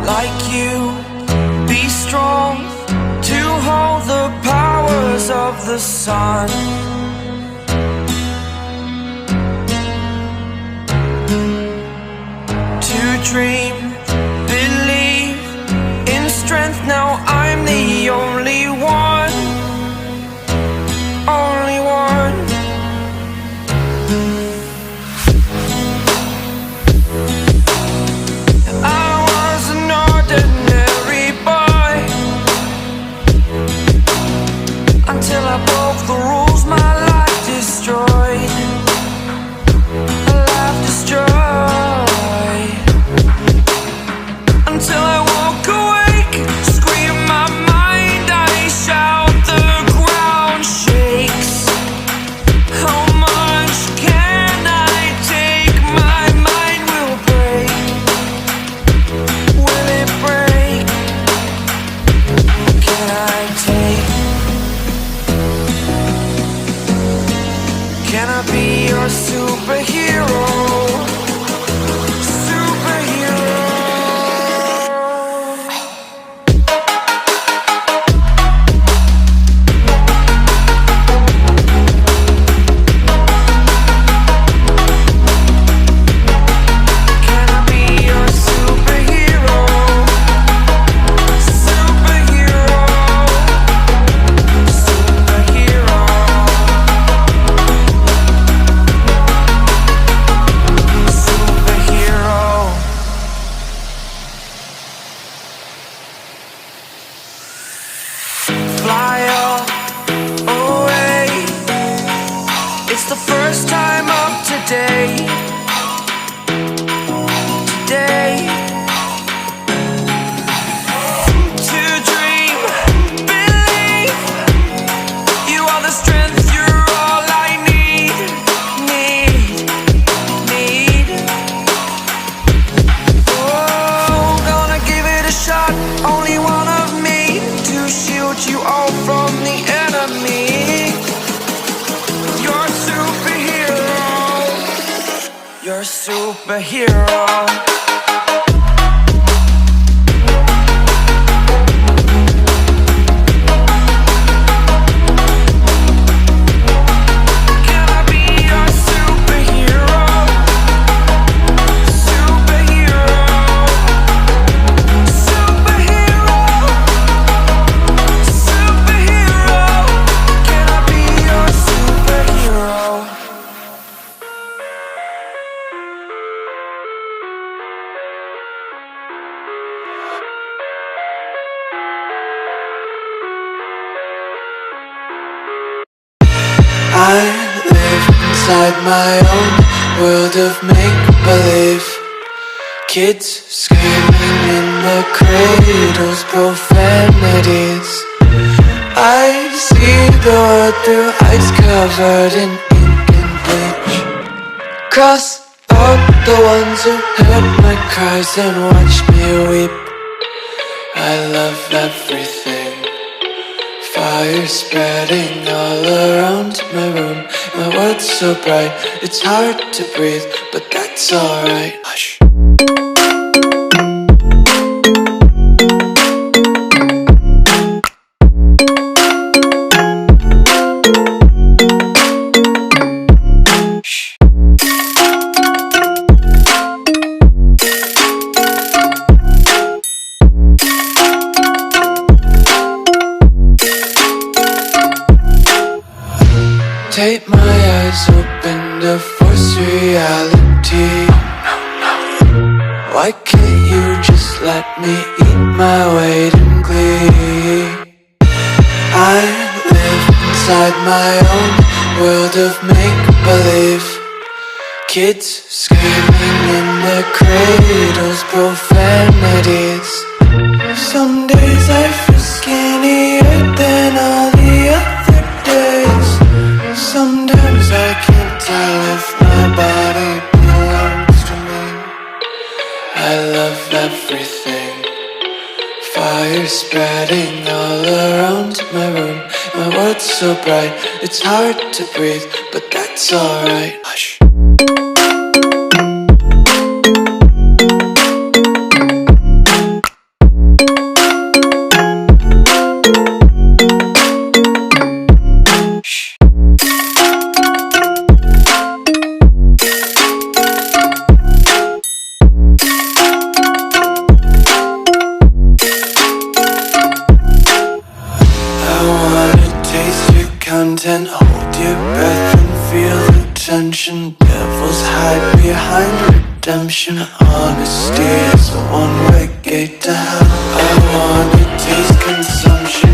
like you, be strong to hold the powers of the sun. To dream, believe in strength, now I'm the only one, only one. I was an ordinary boy until I broke the rules, my life destroyed, a life destroyed. Until I walk awake, scream my mind, I shout, the ground shakes. How much can I take? My mind will break. Will it break? Can I take? Can I be your superhero? Fly away. It's the first time of today. Today. To dream, believe. You are the strength, you're all I need. Oh, gonna give it a shot. Only one of me to shield you all from the enemy. You're a superhero. You're a superhero. Can I be your superhero? Superhero. Superhero. Superhero. Can I be your superhero? I live inside my own world of make-believe. Kids screaming in their cradles, profanities. I see the world through eyes covered in ink and bleach. Cross out the ones who heard my cries and watched me weep. I love everything. Fire spreading all around my room. My world's so bright, it's hard to breathe, but that's alright. Hush. Take my eyes open to force reality. Why can't you just let me eat my weight in glee? I live inside my own world of make-believe. Kids screaming in their cradles, profanities. Some days I feel skinnier than all the other days. Sometimes I can't tell if my body belongs to me. I love everything. Fire spreading all around my room. My world's so bright, it's hard to breathe, but that's alright. Hush. content. Hold your breath and feel the tension. Devils hide behind redemption. Honesty is a one-way gate to hell. I wanna taste consumption.